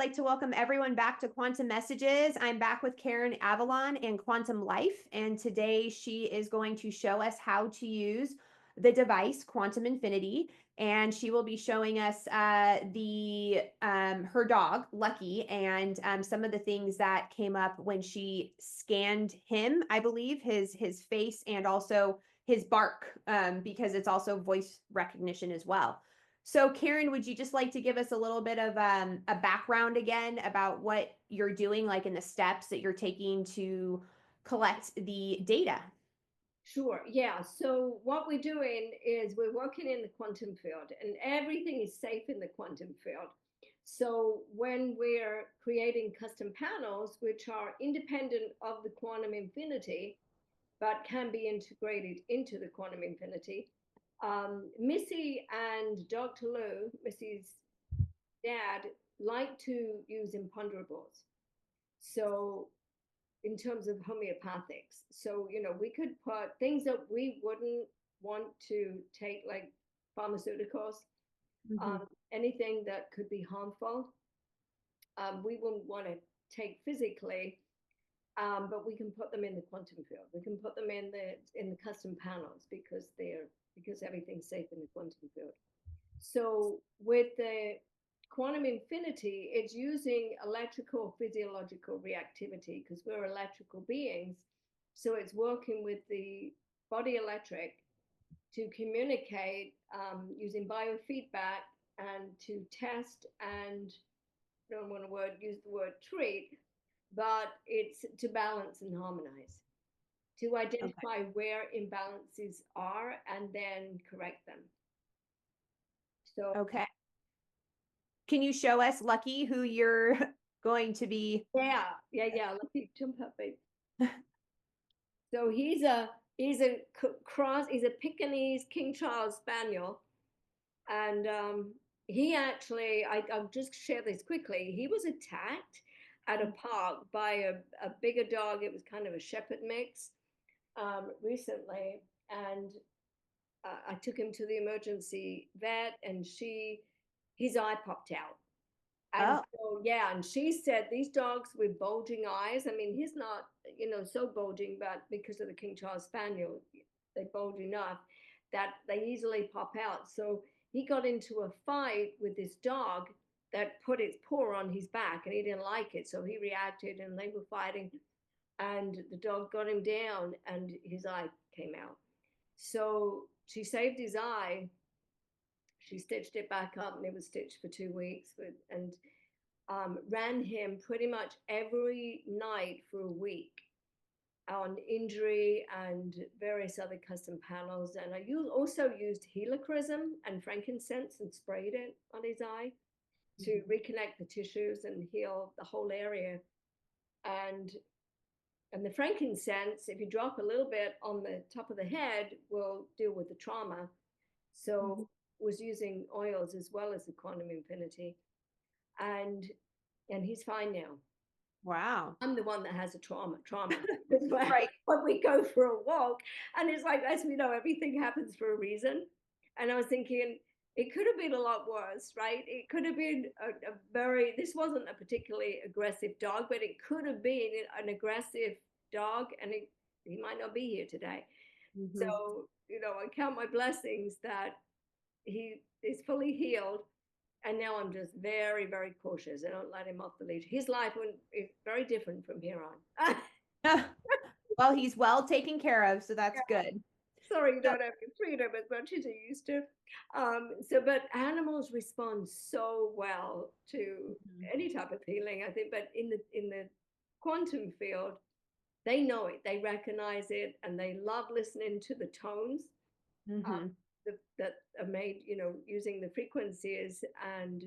like to welcome everyone back to Quantum Messages. I'm back with Karen Avalon and Quantum Life, and today she is going to show us how to use the device Quantum Infinity, and she will be showing us her dog Lucky and some of the things that came up when she scanned him. I believe his face and also his bark, because it's also voice recognition as well. So Karen, would you just like to give us a little bit of a background again about what you're doing, like in the steps that you're taking to collect the data? Sure. Yeah. So what we're doing is we're working in the quantum field, and everything is safe in the quantum field. So when we're creating custom panels, which are independent of the quantum infinity, but can be integrated into the quantum infinity, Missy and Dr. Lou, Missy's dad, like to use imponderables. So in terms of homeopathics. So, we could put things that we wouldn't want to take, like pharmaceuticals, Mm-hmm. anything that could be harmful, we wouldn't want to take physically, but we can put them in the quantum field. We can put them in the custom panels because everything's safe in the quantum field. So with the quantum infinity, it's using electrical physiological reactivity because we're electrical beings. So it's working with the body electric to communicate using biofeedback and to test and I don't want to use the word treat, but it's to balance and harmonize, to Okay. identify where imbalances are and then correct them. So Okay. Can you show us, Lucky, who you're going to be? yeah. Let me jump up, babe. So he's a cross. He's a Pekingese King Charles Spaniel, and he actually I'll just share this quickly. He was attacked at a park by a bigger dog. It was kind of a shepherd mix recently, and I took him to the emergency vet, and his eye popped out. And Oh, so, yeah, and she said these dogs with bulging eyes, I mean, he's not, so bulging, but because of the King Charles Spaniel, they bulge enough that they easily pop out. So he got into a fight with this dog that put its paw on his back and he didn't like it. So he reacted and they were fighting and the dog got him down and his eye came out. So she saved his eye. She stitched it back up and it was stitched for 2 weeks. And ran him pretty much every night for a week on injury and various other custom panels. And I also used helichrysum and frankincense and sprayed it on his eye to reconnect the tissues and heal the whole area. And and the frankincense, if you drop a little bit on the top of the head, will deal with the trauma. mhm. So was using oils as well as the quantum infinity. And he's fine now. Wow. I'm the one that has a trauma. Right. When we go for a walk, and it's like, as we know, everything happens for a reason. And I was thinking, it could have been a lot worse, right? It could have been this wasn't a particularly aggressive dog, but it could have been an aggressive dog, and he might not be here today. So, Mhm. I count my blessings that he is fully healed and now I'm just very, very cautious. I don't let him off the leash. His life is very different from here on. Well, he's well taken care of, so that's Yeah. good. Sorry, you So, don't have to treat him as much as you used to. But animals respond so well to mhm. any type of healing, I think. But in the quantum field, they know it, they recognize it, and they love listening to the tones Mhm. that are made, using the frequencies. And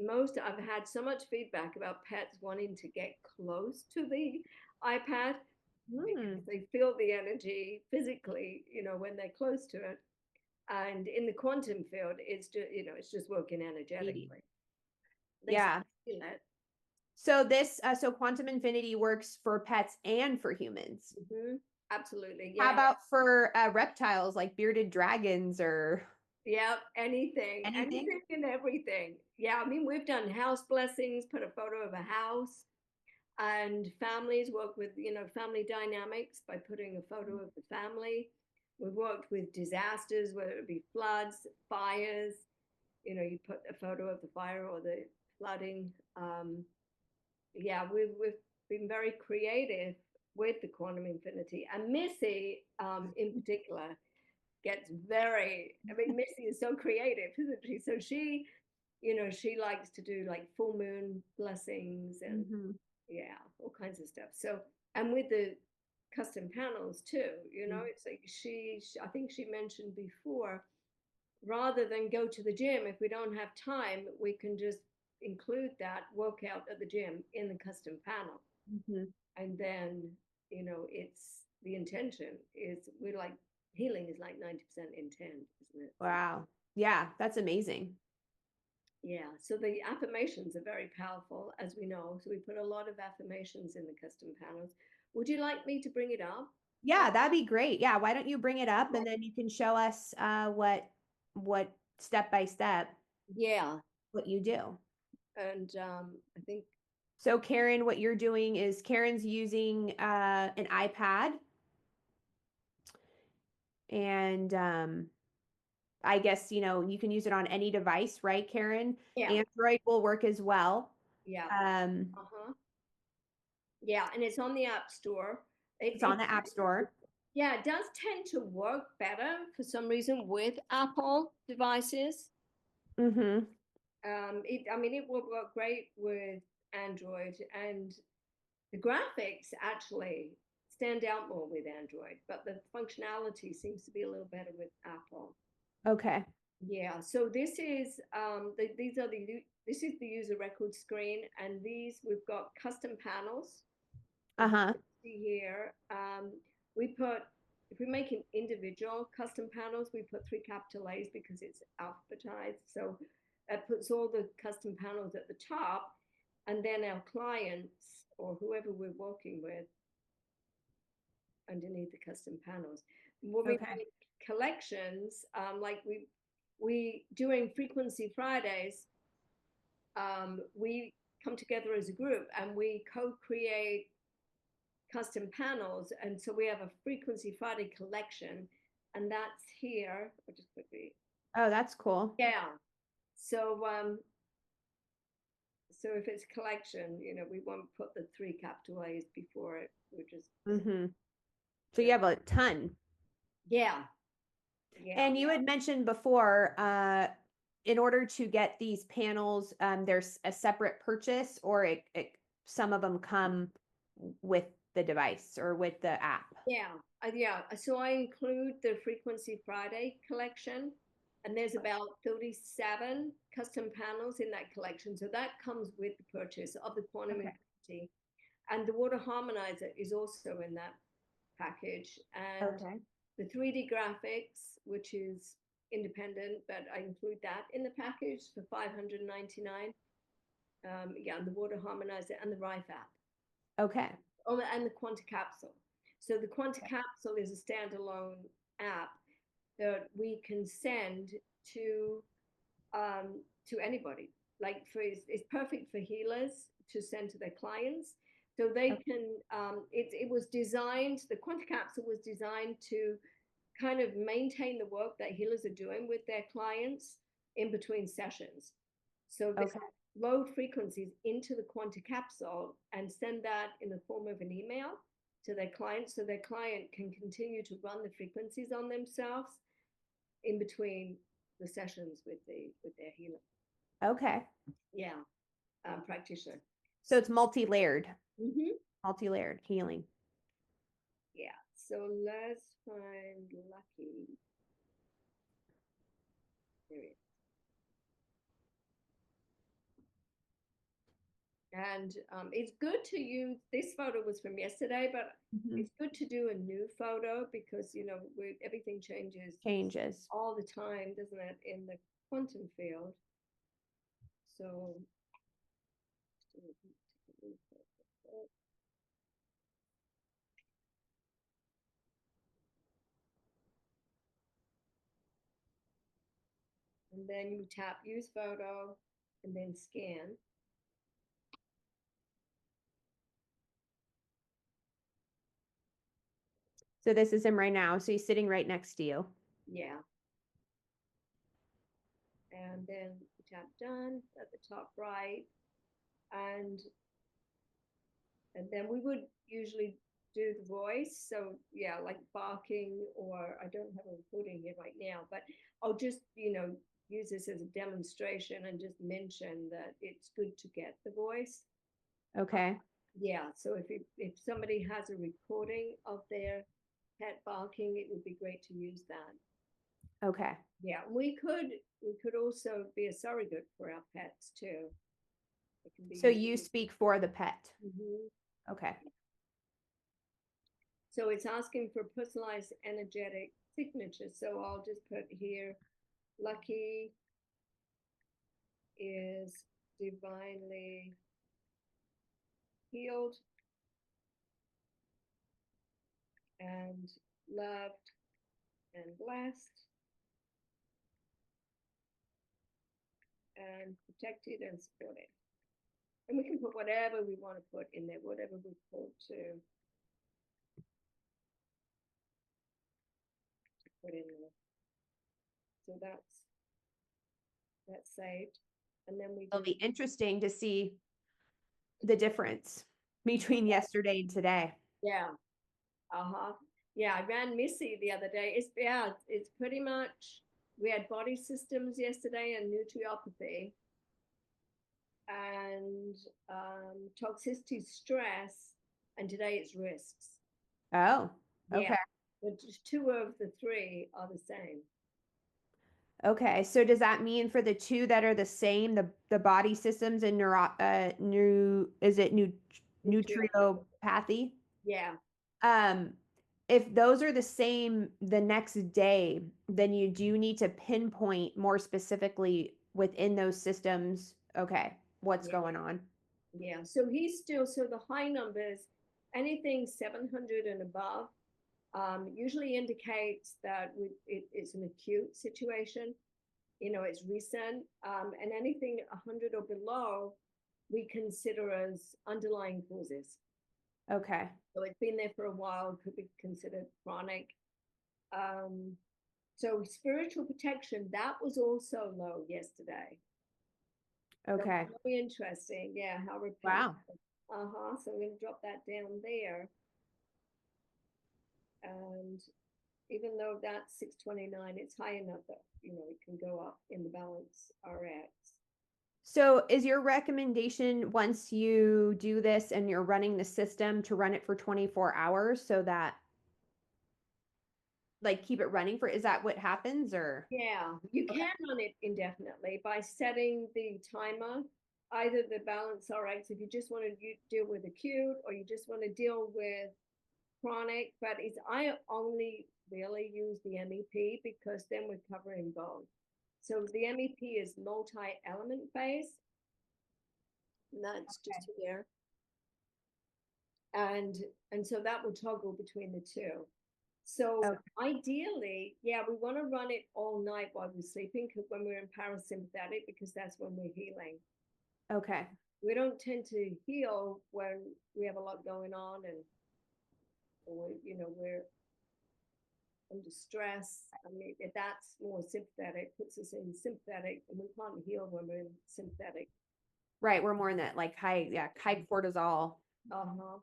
I've had so much feedback about pets wanting to get close to the iPad because Mm. they feel the energy physically, when they're close to it. And in the quantum field, it's just working Maybe. energetically. They Yeah. feel it. So so Quantum Infinity works for pets and for humans. Hmm. Absolutely. How Yeah. about for reptiles like bearded dragons or? Yep, anything, Anything? anything and everything. Yeah, I mean, we've done house blessings, put a photo of a house, and families work with, family dynamics by putting a photo of the family. We've worked with disasters, whether it be floods, fires, you put a photo of the fire or the flooding. Yeah, we've been very creative with the quantum infinity. And Missy, in particular, gets very, I mean, Missy is so creative, isn't she? So she likes to do like full moon blessings and Mm-hmm. yeah, all kinds of stuff. So, and with the custom panels too, it's like I think she mentioned before, rather than go to the gym, if we don't have time, we can just include that workout at the gym in the custom panel. Mm-hmm. And then, it's the intention is we like healing is like 90% intent, isn't it? So, Wow. Yeah, that's amazing. yeah. So the affirmations are very powerful, as we know. So we put a lot of affirmations in the custom panels. Would you like me to bring it up? Yeah, that'd be great. Yeah, why don't you bring it up and then you can show us what step by step Yeah. what you do. And I think, So Karen, what you're doing is Karen's using an iPad and I guess you can use it on any device, right, Karen? yeah, Android will work as well. yeah. Um, Uh-huh. Yeah. And it's on the App Store. it's on the App Store. Yeah, it does tend to work better for some reason with Apple devices. Mm-hmm. I mean, it will work great with Android, and the graphics actually stand out more with Android, but the functionality seems to be a little better with Apple. Okay. Yeah, so this is the user record screen, and these we've got custom panels. As you Uh-huh. can see here, we put if we make an individual custom panels, we put three capital A's because it's alphabetized. So that puts all the custom panels at the top, and then our clients or whoever we're working with underneath the custom panels. When we Okay. make collections, like we during Frequency Fridays, we come together as a group and we co-create custom panels, and so we have a Frequency Friday collection, and that's here. I'll just quickly, Oh, that's cool. yeah. So so if it's collection, we won't put the three capital A's before it. We just Mm-hmm. So you yeah, have a ton. yeah, yeah. And you had mentioned before, in order to get these panels, there's a separate purchase or some of them come with the device or with the app. Yeah, yeah. So I include the Frequency Friday collection, and there's about 37 custom panels in that collection. So that comes with the purchase of the Quantum Okay. Infinity. And the water harmonizer is also in that package. And Okay. the 3D graphics, which is independent, but I include that in the package for 599. Yeah, and the water harmonizer and the Rife app. Okay. Oh, and the Quanta Capsule. So the Quanta Capsule is a standalone app that we can send to anybody. Like it's perfect for healers to send to their clients. So they Okay. can. It was designed. The Quanta Capsule was designed to kind of maintain the work that healers are doing with their clients in between sessions. So this Okay. load frequencies into the Quanta capsule and send that in the form of an email to their client so their client can continue to run the frequencies on themselves in between the sessions with their healer. Okay. Yeah, practitioner. So it's multi-layered, Mm-hmm. multi-layered healing. Yeah. So let's find Lucky. There it is. And it's good to use, this photo was from yesterday, but Mhm. it's good to do a new photo because, everything changes Changes. all the time, doesn't it, in the quantum field? So, And then you tap use photo and then scan. So this is him right now. So he's sitting right next to you. Yeah. And then you tap done at the top right. And then we would usually do the voice. So yeah, like barking, or I don't have a recording here right now, but I'll just, use this as a demonstration and just mention that it's good to get the voice. Okay. Yeah, so if somebody has a recording of their pet barking, it would be great to use that. Okay. Yeah, we could also be a surrogate for our pets too. It can be So you speak for the pet. Mhm. Okay. So it's asking for personalized energetic signature. So I'll just put here, Lucky is divinely healed and loved and blessed and protected and supported. And we can put whatever we want to put in there, whatever we want to put in there. So that's saved. And then we It'll be just, interesting to see the difference between yesterday and today. yeah, uh-huh. Yeah, I ran Missy the other day. It's pretty much, we had body systems yesterday and nutriopathy and toxicity, stress, and today it's risks. Oh, Yeah, okay. but just two of the three are the same. Okay. So does that mean for the two that are the same, the body systems and is it Nutriopathy. nutriopathy? Yeah, Um, if those are the same the next day, then you do need to pinpoint more specifically within those systems, okay, what's yeah, going on. yeah. So he's still, so the high numbers, anything 700 and above, usually indicates that it's an acute situation. It's recent, and anything 100 or below, we consider as underlying causes. Okay. So it's been there for a while, could be considered chronic. Um, so spiritual protection, that was also low yesterday. So Okay. very interesting. Yeah, how repetitive. Wow. Uh-huh. So I'm going to drop that down there. And even though that's 629, it's high enough that, it can go up in the balance RX. So is your recommendation once you do this and you're running the system to run it for 24 hours so that like keep it running for, is that what happens or? Yeah, you Okay. can run it indefinitely by setting the timer, either the balance RX, if you just want to deal with acute or you just want to deal with chronic, but I only really use the MEP because then we're covering both. So the MEP is multi-element phase, and that's just here. And so that will toggle between the two. So Okay. ideally, yeah, we want to run it all night while we're sleeping, because when we're in parasympathetic, because that's when we're healing. Okay. We don't tend to heal when we have a lot going on and or, we're under stress. I mean, if that's more sympathetic, puts us in sympathetic, and we can't heal when we're in sympathetic. Right. We're more in that like high cortisol. Uh-huh.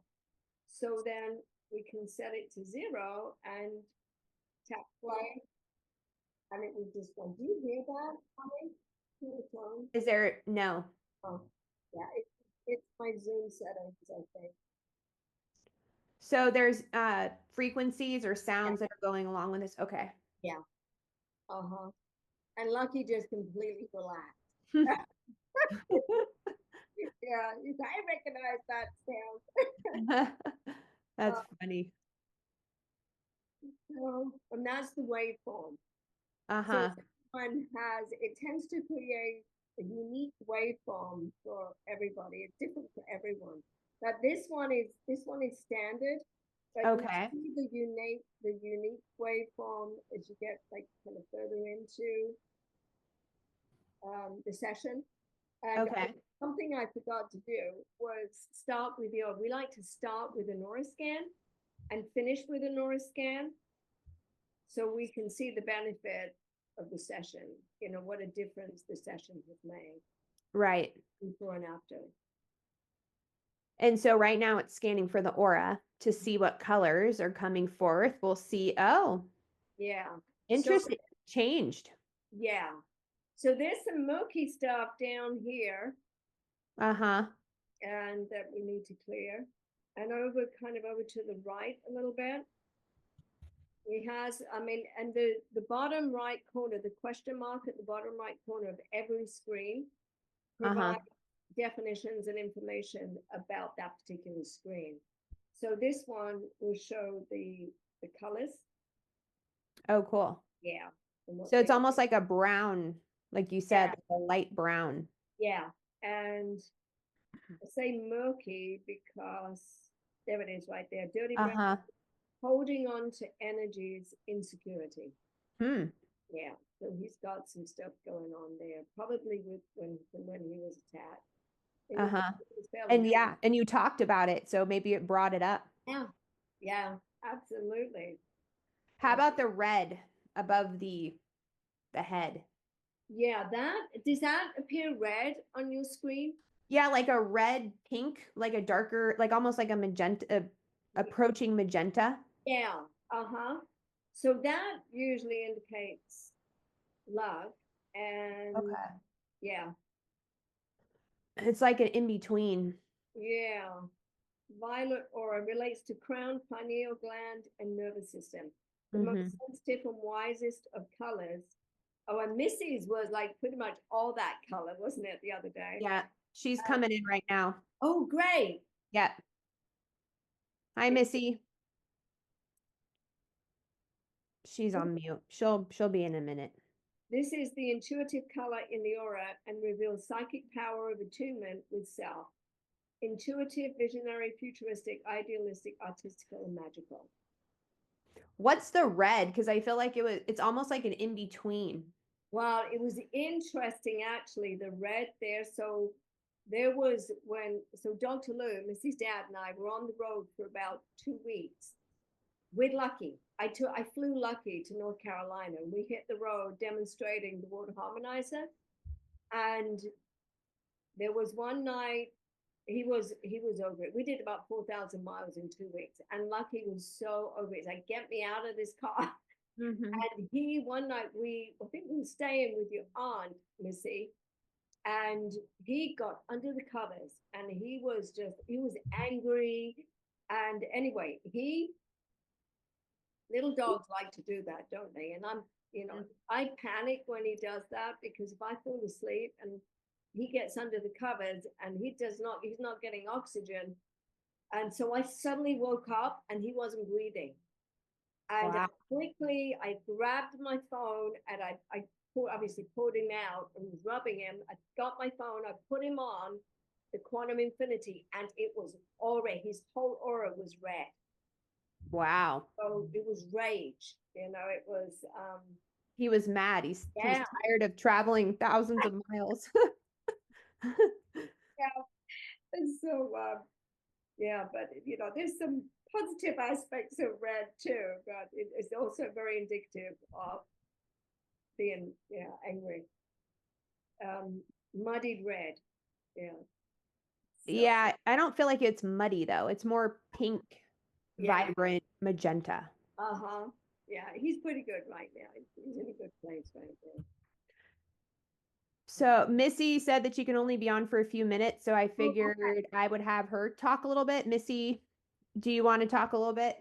So then we can set it to 0 and tap play, and it will just go. Do you hear that coming to the phone? Is there no? Oh, yeah, it's my Zoom settings, I think. So there's frequencies or Yeah, sounds that are going along with this. Okay. yeah. Uh-huh. And Lucky just completely relaxed. Yeah, I recognize that sound. That's funny. And that's the waveform. So Uh-huh. one has, it tends to create a unique waveform for everybody. It's different for everyone. But this one is standard. But you Okay. see the unique waveform as you get like kind of further into. the session. And Okay. something I forgot to do was start with your, we like to start with an aura scan and finish with an aura scan so we can see the benefit of the session, you know, what a difference the session has made Right. before and after. And so right now it's scanning for the aura to see what colors are coming forth. We'll see, oh, Yeah. interesting, changed. Yeah. So there's some murky stuff down here Uh-huh. and that we need to clear. And over to the right a little bit. It has, I mean, and the bottom right corner, the question mark at the bottom right corner of every screen provides definitions and information about that particular screen. So this one will show the colors. Oh, cool. Yeah. So it's almost like a brown, like you said, like a light brown. Yeah. And I say murky because there it is right there. Dirty brown, Uh-huh. holding on to energy's insecurity. Hmm. Yeah. So he's got some stuff going on there, probably with when he was attacked. Uh-huh. And yeah, and you talked about it, so maybe it brought it up. Yeah. Yeah, absolutely. How about the red above the head? Yeah, does that appear red on your screen? Yeah, like a red pink, like a darker, like almost like a magenta, approaching magenta. Yeah. Uh-huh. So that usually indicates love. And Okay. yeah. It's like an in between. Yeah. Violet aura relates to crown, pineal gland, and nervous system. The most sensitive and wisest of colors. Oh, and Missy's was like pretty much all that color, wasn't it, the other day? Yeah, she's coming in right now. Oh, great. Yep. Hi, Missy. She's on mute. She'll be in a minute. This is the intuitive color in the aura and reveals psychic power of attunement with self. Intuitive, visionary, futuristic, idealistic, artistical, and magical. What's the red? Because I feel like it's almost like an in between. Well, it was interesting actually, the red there. So there was Dr. Lou, Missy's dad, and I were on the road for about 2 weeks. With Lucky. I flew Lucky to North Carolina. We hit the road demonstrating the water harmonizer. And there was one night he was over it. We did about 4,000 miles in 2 weeks, and Lucky was so over it. He's like, get me out of this car. And he one night I think we were staying with your aunt, Missy, and he got under the covers and he was angry. And anyway, little dogs like to do that, don't they? And I panic when he does that, because if I fall asleep and he gets under the covers and he's not getting oxygen. And so I suddenly woke up and he wasn't breathing. And Wow. I grabbed my phone and I obviously pulled him out and was rubbing him. I got my phone, I put him on the quantum infinity, and it was already, his whole aura was red. Wow. So it was rage, it was he was mad. He was tired of traveling thousands of miles. Yeah. And so but there's some positive aspects of red too, but it's also very indicative of being angry. Muddied red. Yeah. So, yeah, I don't feel like it's muddy though. It's more pink, vibrant magenta. Uh-huh. Yeah, he's pretty good right now. He's in a good place right now. So Missy said that she can only be on for a few minutes, so I figured I would have her talk a little bit. Missy, do you want to talk a little bit?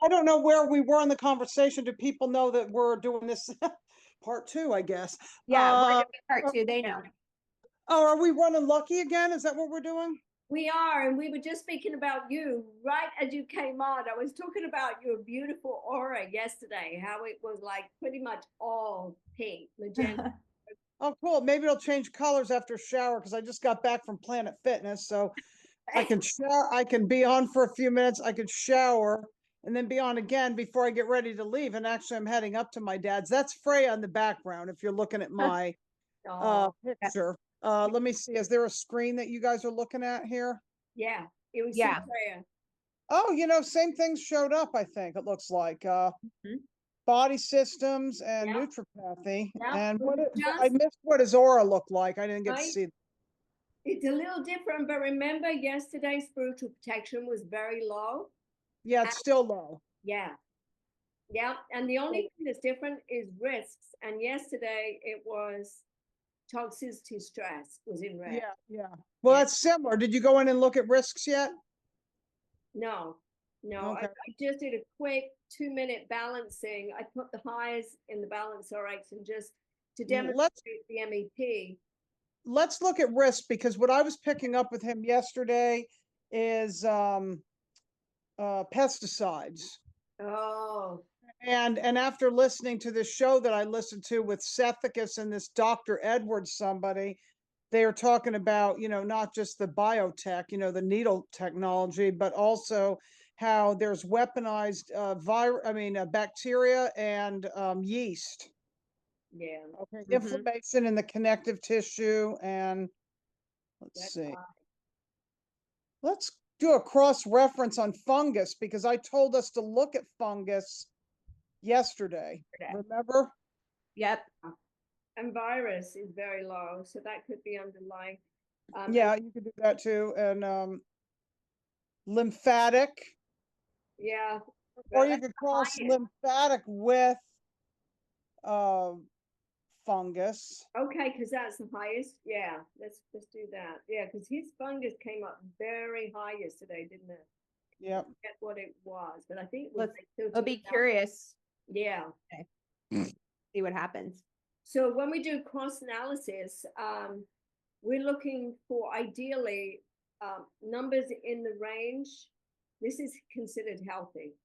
I don't know where we were in the conversation. Do people know that we're doing this part 2, I guess? Yeah, we're doing part 2. They know. Oh, are we running Lucky again? Is that what we're doing? We are, and we were just speaking about you right as you came on. I was talking about your beautiful aura yesterday, how it was like pretty much all pink, magenta. Oh, cool. Maybe it'll change colors after shower, because I just got back from Planet Fitness, so I can shower. I can be on for a few minutes. I could shower and then be on again before I get ready to leave. And actually, I'm heading up to my dad's. That's Freya in the background, if you're looking at my Oh, picture. Let me see, is there a screen that you guys are looking at here? yeah, it was Yeah. so clear. Oh, same things showed up, I think, it looks like, Mhm. body systems and Yeah. naturopathy. Yeah, And but I just missed what his aura looked like. I didn't get to right. see. It's a little different, but remember yesterday's spiritual protection was very low. Yeah, it's still low. Yeah. Yeah. And the only thing that's different is risks. And yesterday it was toxicity stress was in red. Yeah, yeah. Well, Yeah. that's similar. Did you go in and look at risks yet? No, no. Okay. I just did a quick 2-minute balancing. I put the highs in the balance RX and just to Let's demonstrate the MEP. let's look at risk, because what I was picking up with him yesterday is pesticides. Oh, And after listening to this show that I listened to with Sethicus and this Dr. Edwards, somebody, they are talking about, not just the biotech, the needle technology, but also how there's weaponized bacteria and yeast. yeah. Okay, Mhm. inflammation in the connective tissue, and let's That's see. high. Let's do a cross reference on fungus, because I told us to look at fungus yesterday. Remember? Yep. And virus is very low, so that could be underlying. Yeah, you could do that too. And lymphatic, Yeah. or Well, you that's could the cross highest. lymphatic with uh, fungus. Okay, because that's the highest. Yeah, let's do that. Yeah, because his fungus came up very high yesterday, didn't it? Yep. Get what it was, but I think it was Let's, like I'll be 13,000. curious, Yeah. see what happens. So when we do cross analysis, we're looking for ideally numbers in the range. This is considered healthy.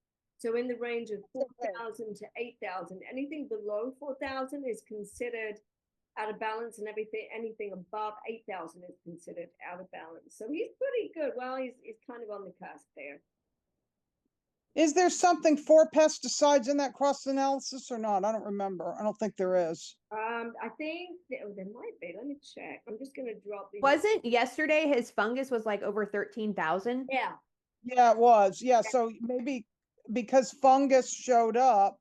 So in the range of 4,000 to 8,000, anything below 4,000 is considered out of balance, and anything above 8,000 is considered out of balance. So he's pretty good. Well, he's kind of on the cusp there. Is there something for pesticides in that cross analysis or not? I don't remember. I don't think there is. I think there might be. Let me check. I'm just gonna drop these. Wasn't yesterday his fungus was like over 13,000? Yeah. Yeah, it was. Yeah, so maybe because fungus showed up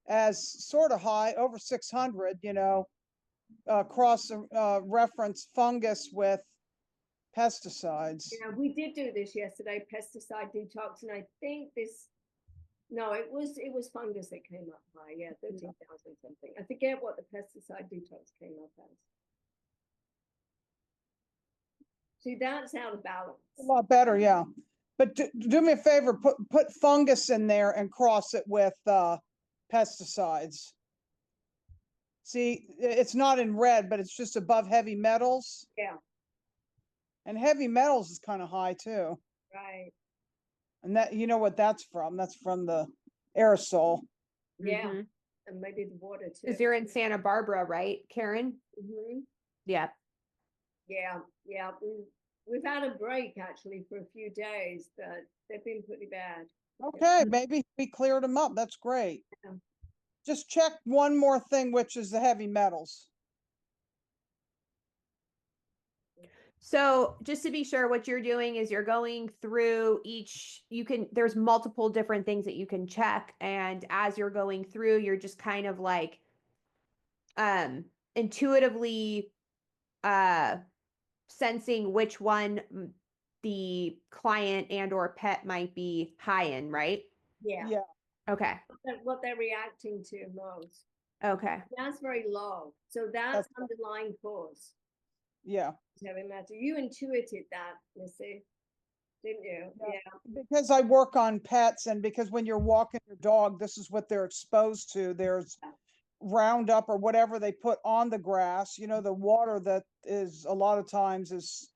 as sort of high, over 600, cross reference fungus with pesticides. Yeah, we did do this yesterday, pesticide detox, and I think no, it was fungus that came up high. Yeah, 13,000 something. I forget what the pesticide detox came up as. See, that's out of balance. A lot better, yeah. But do me a favor, put fungus in there and cross it with pesticides. See, it's not in red, but it's just above heavy metals. Yeah. And heavy metals is kind of high too. Right. And that, what that's from? That's from the aerosol. Yeah. Mhm. And maybe the water too. Because you're in Santa Barbara, right, Karen? Yeah. Yeah. Yeah. We've had a break actually for a few days, but they've been pretty bad. Okay, maybe we cleared them up. That's great. Yeah. Just check one more thing, which is the heavy metals. So just to be sure, what you're doing is you're going through there's multiple different things that you can check. And as you're going through, you're just kind of like intuitively sensing which one the client and or pet might be high in, right? Yeah. Yeah. Okay. What they're reacting to most. Okay. That's very low. So that's underlying cause. Yeah. Heavy metal. You intuited that, Missy, didn't you? Yeah. Because I work on pets, and because when you're walking your dog, this is what they're exposed to. There's Roundup or whatever they put on the grass, the water that is a lot of times is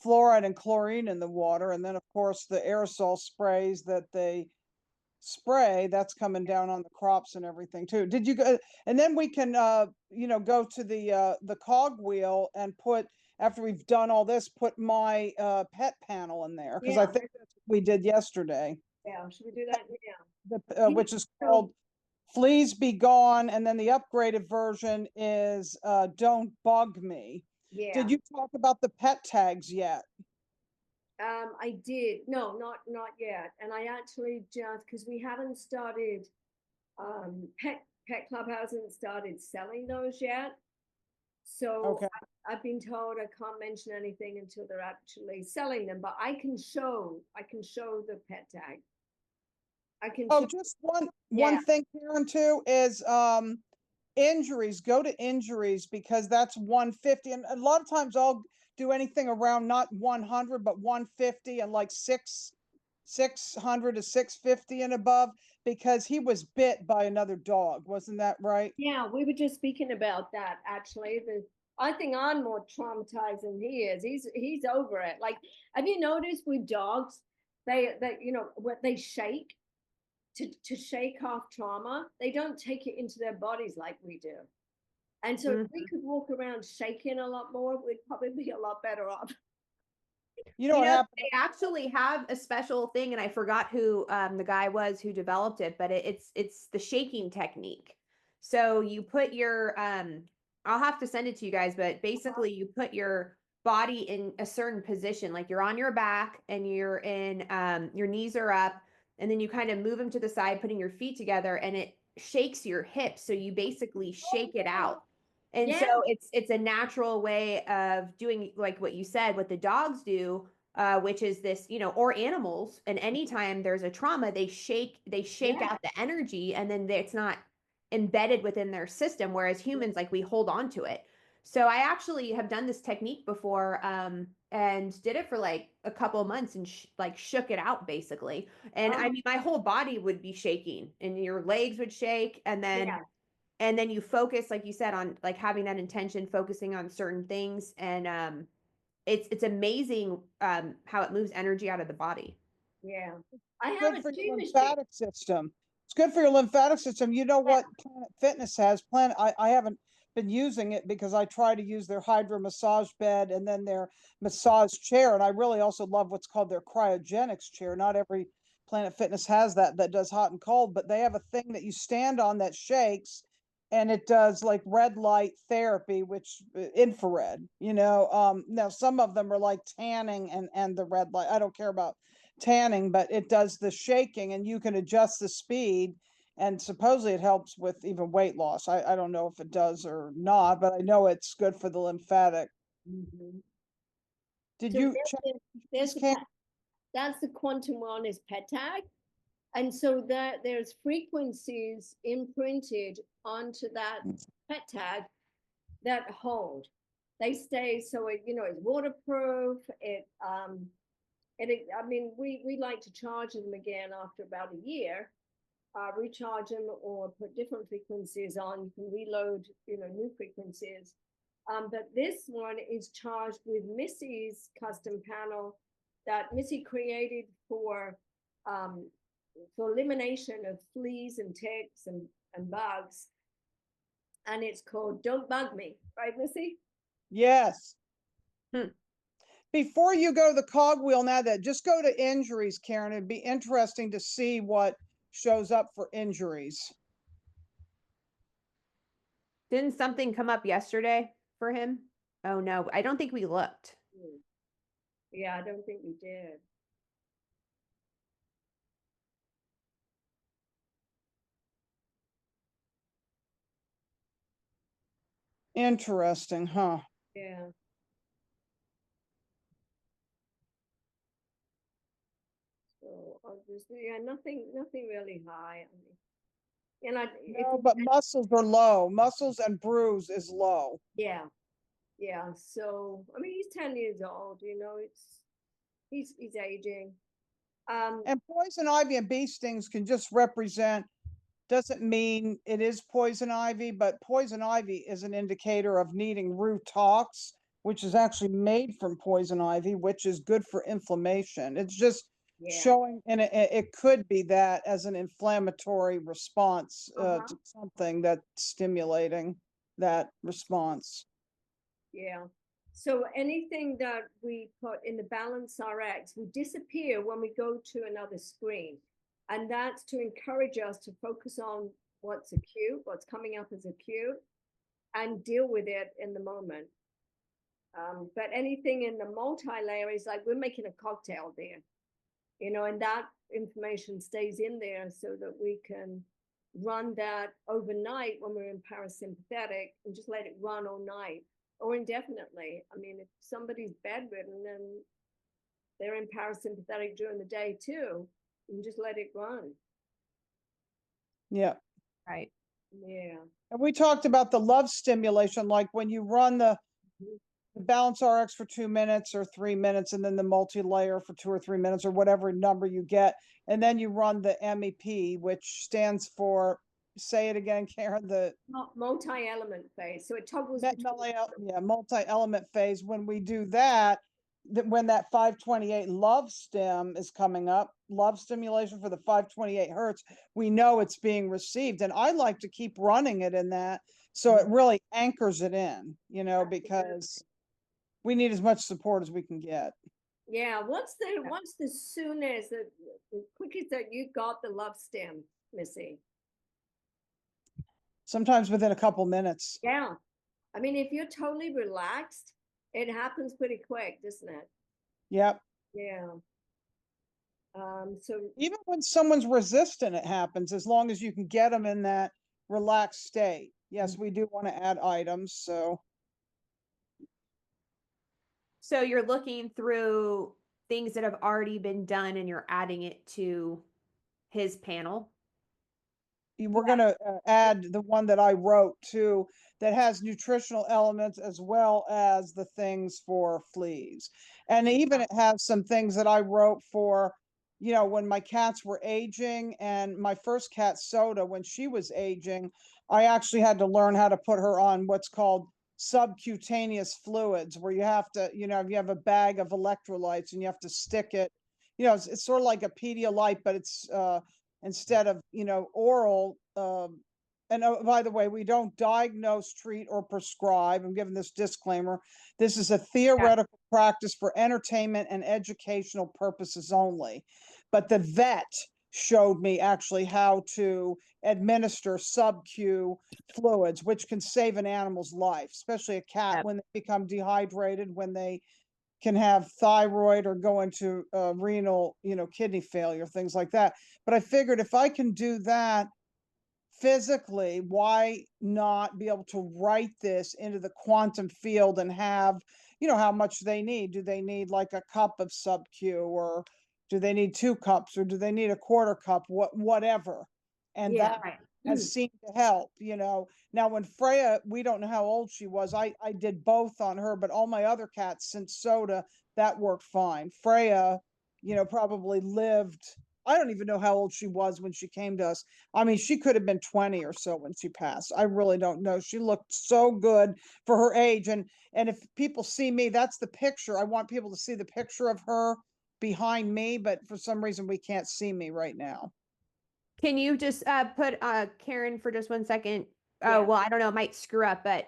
fluoride and chlorine in the water. And then of course the aerosol sprays that they spray, that's coming down on the crops and everything too. Did you go? And then we can, go to the cog wheel and after we've done all this, put my pet panel in there. Cause I think that's what we did yesterday. Yeah. Should we do that? Yeah. Which is called Fleas Be Gone, and then the upgraded version is Don't Bug Me. Yeah. Did you talk about the pet tags yet? I did. No, not yet. And I actually just, because we haven't started, Pet Club hasn't started selling those yet. So Okay. I've been told I can't mention anything until they're actually selling them, but I can show the pet tag. I can Oh, show, just one Yeah. thing, Karen, too, is injuries. Go to injuries because that's 150. And a lot of times I'll do anything around not 100, but 150 and like 600 to 650 and above because he was bit by another dog. Wasn't that right? Yeah, we were just speaking about that actually. I think I'm more traumatized than he is. He's over it. Like, have you noticed with dogs, they what they shake to shake off trauma? They don't take it into their bodies like we do. And so if we could walk around shaking a lot more, we'd probably be a lot better off. You know what happened? They actually have a special thing, and I forgot who the guy was who developed it, but it's the shaking technique. So you put your I'll have to send it to you guys, but basically you put your body in a certain position, like you're on your back and you're in your knees are up, and then you kind of move them to the side, putting your feet together, and it shakes your hips. So you basically shake it out. And Yeah. so it's a natural way of doing like what you said, what the dogs do, which is this, or animals. And anytime there's a trauma, they shake Yeah. out the energy, and then it's not embedded within their system. Whereas humans, like we hold on to it. So I actually have done this technique before, and did it for like a couple of months and like shook it out basically. And I mean, my whole body would be shaking, and your legs would shake, Yeah. and then you focus, like you said, on like having that intention, focusing on certain things, and it's amazing how it moves energy out of the body. Yeah. I have Good a for your tea machine. lymphatic system. It's good for your lymphatic system. You know what Planet Fitness has? I haven't been using it because I try to use their hydro massage bed and then their massage chair. And I really also love what's called their cryogenics chair. Not every Planet Fitness has that does hot and cold, but they have a thing that you stand on that shakes and it does like red light therapy, which infrared, now some of them are like tanning and the red light. I don't care about tanning, but it does the shaking and you can adjust the speed and supposedly it helps with even weight loss. I don't know if it does or not, but I know it's good for the lymphatic. Mhm. Did So you check there's this, that's the quantum wellness pet tag. And so that there's frequencies imprinted onto that pet tag that hold. They stay, so it's waterproof. I mean, we like to charge them again after about a year, recharge them or put different frequencies on. You can reload, new frequencies. But this one is charged with Missy's custom panel that Missy created for elimination of fleas and ticks and bugs. And it's called Don't Bug Me, right, Missy? yes. Hmm. Before you go to the cogwheel, now that just go to injuries, Karen. It'd be interesting to see what shows up for injuries. Didn't something come up yesterday for him? Oh no, I don't think we looked. Yeah, I don't think we did. Interesting, huh? Yeah. So obviously, yeah, nothing really high. I mean, and No, but muscles are low. Muscles and bruise is low. yeah, yeah. So I mean, he's 10 years old. He's aging. And poison ivy and bee stings can just represent, doesn't mean it is poison ivy, but poison ivy is an indicator of needing root tox, which is actually made from poison ivy, which is good for inflammation. It's just Yeah. showing, and it could be that as an inflammatory response to something that's stimulating that response. Yeah. So anything that we put in the Balance RX will disappear when we go to another screen. And that's to encourage us to focus on what's acute, what's coming up as acute, and deal with it in the moment. But anything in the multi-layer is like we're making a cocktail there, and that information stays in there so that we can run that overnight when we're in parasympathetic and just let it run all night or indefinitely. I mean, if somebody's bedridden and they're in parasympathetic during the day too, you can just let it run. Yeah. Right. Yeah. And we talked about the love stimulation, like when you run the balance RX for 2 minutes or 3 minutes, and then the multi-layer for 2 or 3 minutes or whatever number you get. And then you run the MEP, which stands for, say it again, Karen, the Multi-element phase. So it toggles multi-element phase. When we do that, when that 528 love stim is coming up, love stimulation for the 528 hertz, we know it's being received. And I like to keep running it in that, so it really anchors it in, because we need as much support as we can get. Yeah. What's the soonest, the quickest that you got the love stem, Missy? Sometimes within a couple minutes. Yeah. I mean, if you're totally relaxed, it happens pretty quick, doesn't it? Yep. Yeah. So Even when someone's resistant, it happens, as long as you can get them in that relaxed state. Yes, we do want to add items, so. So you're looking through things that have already been done and you're adding it to his panel. We're going to add the one that I wrote too, that has nutritional elements as well as the things for fleas. And even it has some things that I wrote for, when my cats were aging, and my first cat, Soda, when she was aging, I actually had to learn how to put her on what's called subcutaneous fluids, where you have to, you have a bag of electrolytes and you have to stick it, it's sort of like a Pedialyte, but it's, instead of oral. And by the way, we don't diagnose, treat, or prescribe. I'm giving this disclaimer. This is a theoretical practice for entertainment and educational purposes only. But the vet showed me actually how to administer sub-Q fluids, which can save an animal's life, especially a cat when they become dehydrated, when they can have thyroid or go into renal, kidney failure, things like that. But I figured if I can do that physically, why not be able to write this into the quantum field and have, how much they need? Do they need like a cup of sub-Q, or do they need 2 cups, or do they need a quarter cup, whatever? And that has seemed to help, Now, when Freya, we don't know how old she was. I did both on her, but all my other cats, since Soda, that worked fine. Freya, probably lived, I don't even know how old she was when she came to us. I mean, she could have been 20 or so when she passed. I really don't know. She looked so good for her age. And if people see me, that's the picture. I want people to see the picture of her behind me, but for some reason we can't see me right now. Can you just put Karen for just 1 second? Oh, Yeah. well, I don't know, it might screw up, but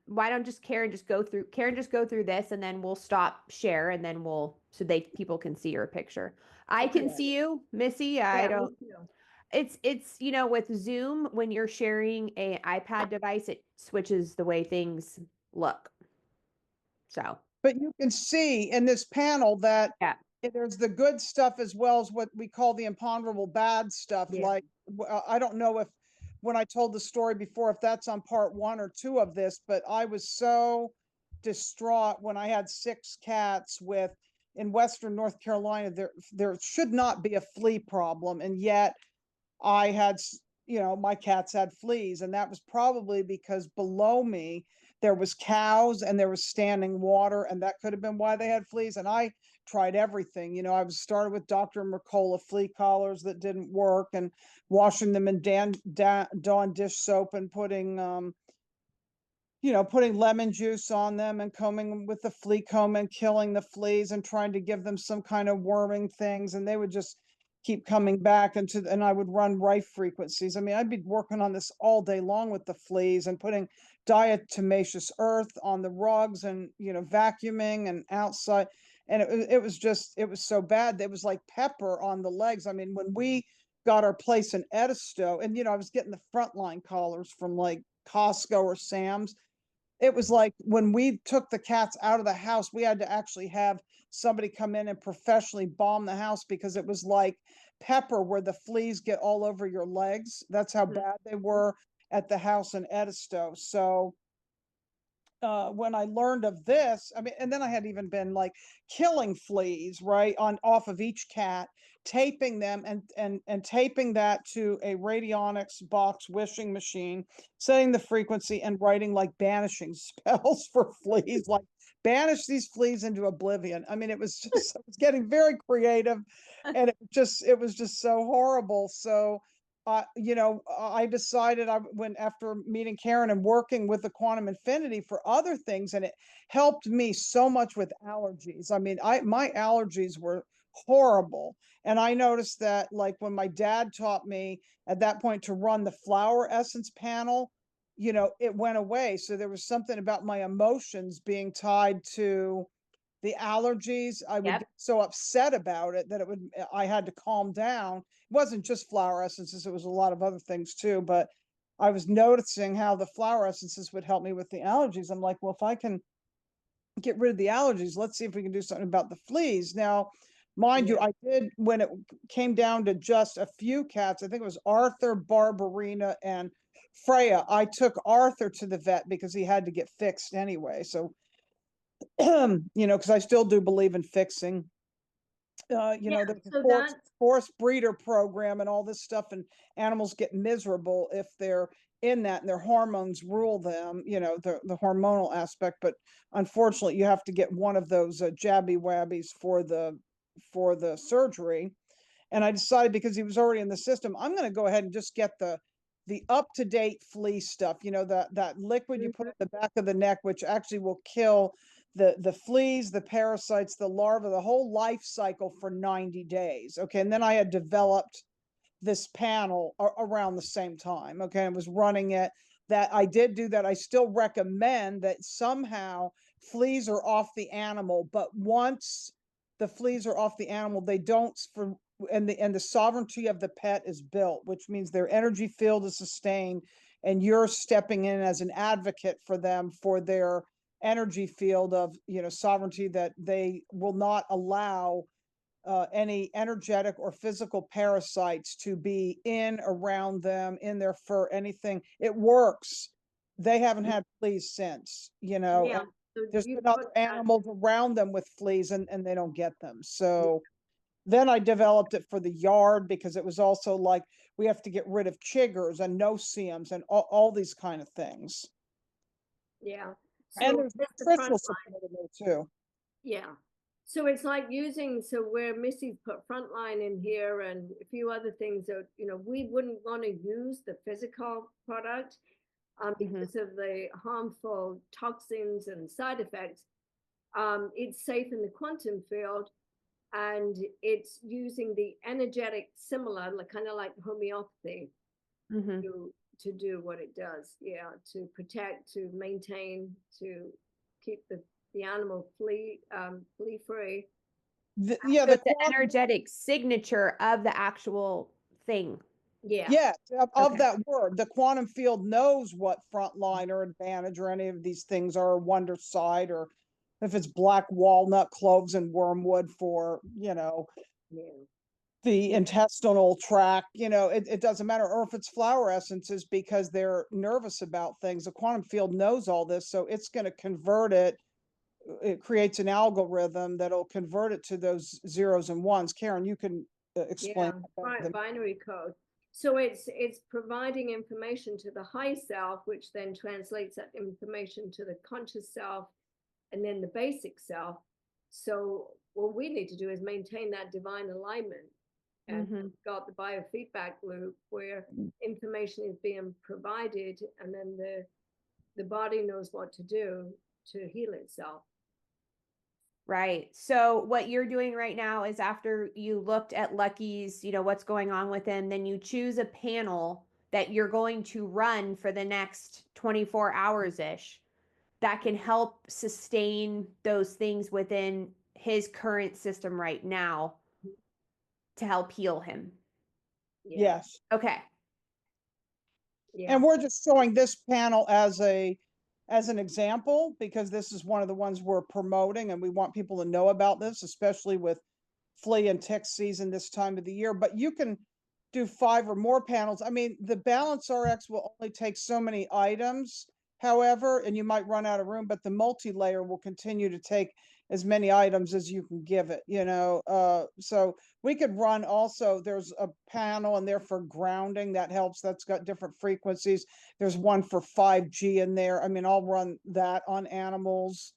why don't Karen just go through this, and then we'll stop share, and then so people can see your picture. I can see you, Missy. I don't. It's with Zoom, when you're sharing a iPad device, it switches the way things look. So, but you can see in this panel that there's the good stuff as well as what we call the imponderable bad stuff. Like, I don't know if, when I told the story before, if that's on part 1 or 2 of this, but I was so distraught when I had 6 cats in Western North Carolina, there should not be a flea problem. And yet I had, my cats had fleas, and that was probably because below me there was cows and there was standing water, and that could have been why they had fleas. And I tried everything. I was started with Dr. Mercola flea collars that didn't work, and washing them in Dawn dish soap, and putting putting lemon juice on them and combing them with the flea comb and killing the fleas and trying to give them some kind of worming things. And they would just keep coming back and I would run rife frequencies. I mean, I'd be working on this all day long with the fleas, and putting diatomaceous earth on the rugs, and, vacuuming and outside. And it was so bad. It was like pepper on the legs. I mean, when we got our place in Edisto, and I was getting the frontline collars from like Costco or Sam's. It was like when we took the cats out of the house, we had to actually have somebody come in and professionally bomb the house because it was like pepper where the fleas get all over your legs. That's how bad they were at the house in Edisto. So when I learned of this, I mean, and then I had even been like killing fleas, right, on off of each cat, taping them and taping that to a radionics box wishing machine, setting the frequency and writing like banishing spells for fleas, like banish these fleas into oblivion. I mean, it was just, it was getting very creative, and it was just so horrible. So I decided when after meeting Karen and working with the Quantum Infinity for other things, and it helped me so much with allergies. I mean, my allergies were horrible. And I noticed that like when my dad taught me at that point to run the flower essence panel, it went away. So there was something about my emotions being tied to the allergies. I would Yep. get so upset about it that I had to calm down. It wasn't just flower essences, it was a lot of other things too. But I was noticing how the flower essences would help me with the allergies. I'm like, well, if I can get rid of the allergies, let's see if we can do something about the fleas. Now, mind you, I did, when it came down to just a few cats, I think it was Arthur, Barbarina, and Freya. I took Arthur to the vet because he had to get fixed anyway. So because I still do believe in fixing. There's a So forced breeder program and all this stuff, and animals get miserable if they're in that and their hormones rule them, the hormonal aspect. But unfortunately, you have to get one of those jabby wabbies for the surgery. And I decided because he was already in the system, I'm going to go ahead and just get the up-to-date flea stuff, that liquid you put at the back of the neck, which actually will kill the fleas, the parasites, the larvae, the whole life cycle for 90 days. Okay. And then I had developed this panel around the same time. Okay. I was running it. That I did do that. I still recommend that somehow fleas are off the animal, but once the fleas are off the animal, they don't for and the sovereignty of the pet is built, which means their energy field is sustained, and you're stepping in as an advocate for them for their energy field of sovereignty, that they will not allow any energetic or physical parasites to be in, around them, in their fur, anything. It works. They haven't had fleas since, and so there's you been put other that, animals around them with fleas, and they don't get them. So then I developed it for the yard because it was also like we have to get rid of chiggers and no-see-ums and all these kind of things. So And there's with the nutritional front support in there too. So it's like so where Missy's put frontline in here and a few other things that, we wouldn't want to use the physical product because of the harmful toxins and side effects. It's safe in the quantum field, and it's using the energetic similar, like kind of like homeopathy to do what it does. To protect, to maintain, to keep the animal flea free. The The energetic signature of the actual thing. of that word, the quantum field knows what frontline or advantage or any of these things are, wonder side, or if it's black walnut, cloves, and wormwood for the intestinal tract, it doesn't matter. Or if it's flower essences because they're nervous about things, the quantum field knows all this, so it's going to convert it. It creates an algorithm that'll convert it to those zeros and ones. Karen, you can explain. Binary code. So it's providing information to the high self, which then translates that information to the conscious self, and then the basic self. So what we need to do is maintain that divine alignment. And we've got the biofeedback loop where information is being provided, and then the body knows what to do to heal itself. Right. So what you're doing right now is after you looked at Lucky's, what's going on with him, then you choose a panel that you're going to run for the next 24 hours-ish that can help sustain those things within his current system right now to help heal him. Yeah. Yes. Okay. Yeah. And we're just showing this panel as an example, because this is one of the ones we're promoting and we want people to know about this, especially with flea and tick season this time of the year. But you can do 5 or more panels. I mean, the Balance RX will only take so many items, however, and you might run out of room, but the multi-layer will continue to take as many items as you can give it, you know. So we could run also, there's a panel in there for grounding that helps. That's got different frequencies. There's one for 5G in there. I mean, I'll run that on animals.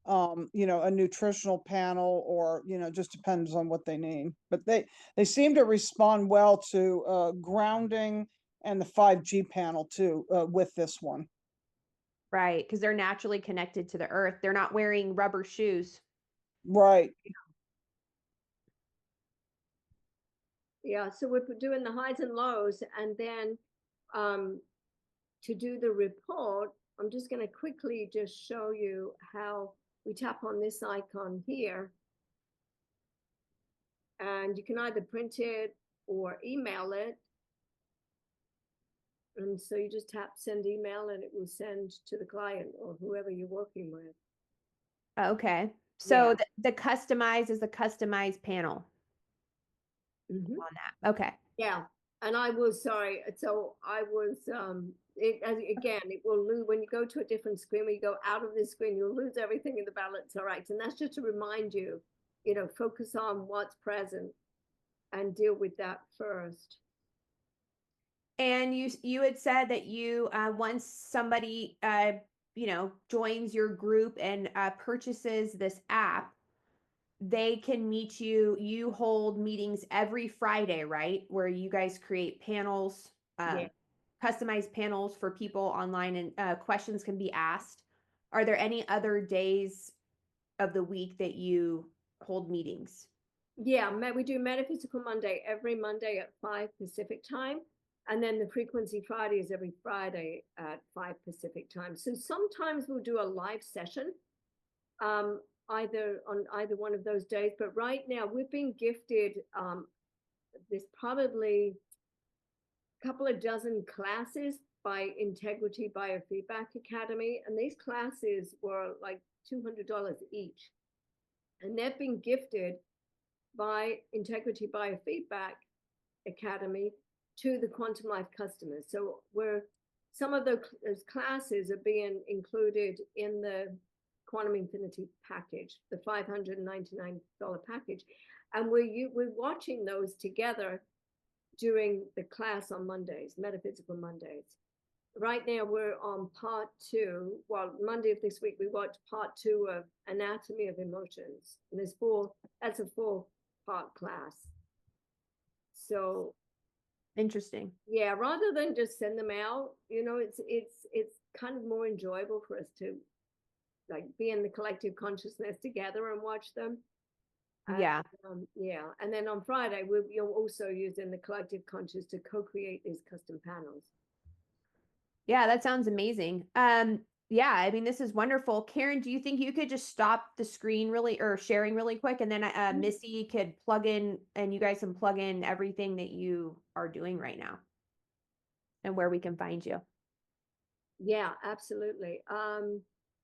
You know, a nutritional panel, or, you know, just depends on what they need. But they seem to respond well to grounding and the 5G panel too, with this one. Right. Because they're naturally connected to the earth. They're not wearing rubber shoes. Right. Yeah, so we're doing the highs and lows, and then to do the report, I'm just going to quickly just show you how we tap on this icon here, and you can either print it or email it. And so you just tap send email and it will send to the client or whoever you're working with. Okay. So Yeah. the customize is a customized panel Mhm. on that. Okay. Yeah, and I was sorry. So I was again, it will lose when you go to a different screen. When you go out of this screen, you'll lose everything in the Balance RX, and that's just to remind you, you know, focus on what's present and deal with that first. And you had said that you once somebody you know, joins your group and purchases this app, they can meet you. You hold meetings every Friday, right? Where you guys create panels, Yeah. customized panels for people online, and questions can be asked. Are there any other days of the week that you hold meetings? Yeah, we do Metaphysical Monday every Monday at 5 Pacific time. And then the Frequency Friday is every Friday at 5 Pacific time. So sometimes we'll do a live session, either on either one of those days. But right now we've been gifted there's probably a couple of dozen classes by Integrity Biofeedback Academy. And these classes were like $200 each. And they've been gifted by Integrity Biofeedback Academy to the Quantum Life customers. So some of those classes are being included in the Quantum Infinity package, the $599 package. And we're watching those together during the class on Mondays, Metaphysical Mondays. Right now we're on part 2. Well, Monday of this week we watched part 2 of Anatomy of Emotions. And that's a 4-part class. So Interesting. yeah, rather than just send them out, you know, it's kind of more enjoyable for us to like be in the collective consciousness together and watch them. Yeah. Yeah, and then on Friday you're also using the collective conscious to co-create these custom panels. Yeah, that sounds amazing. Yeah, I mean, this is wonderful. Karen, do you think you could just stop the screen really, or sharing really quick, and then Missy could plug in, and you guys can plug in everything that you are doing right now and where we can find you. Yeah, absolutely.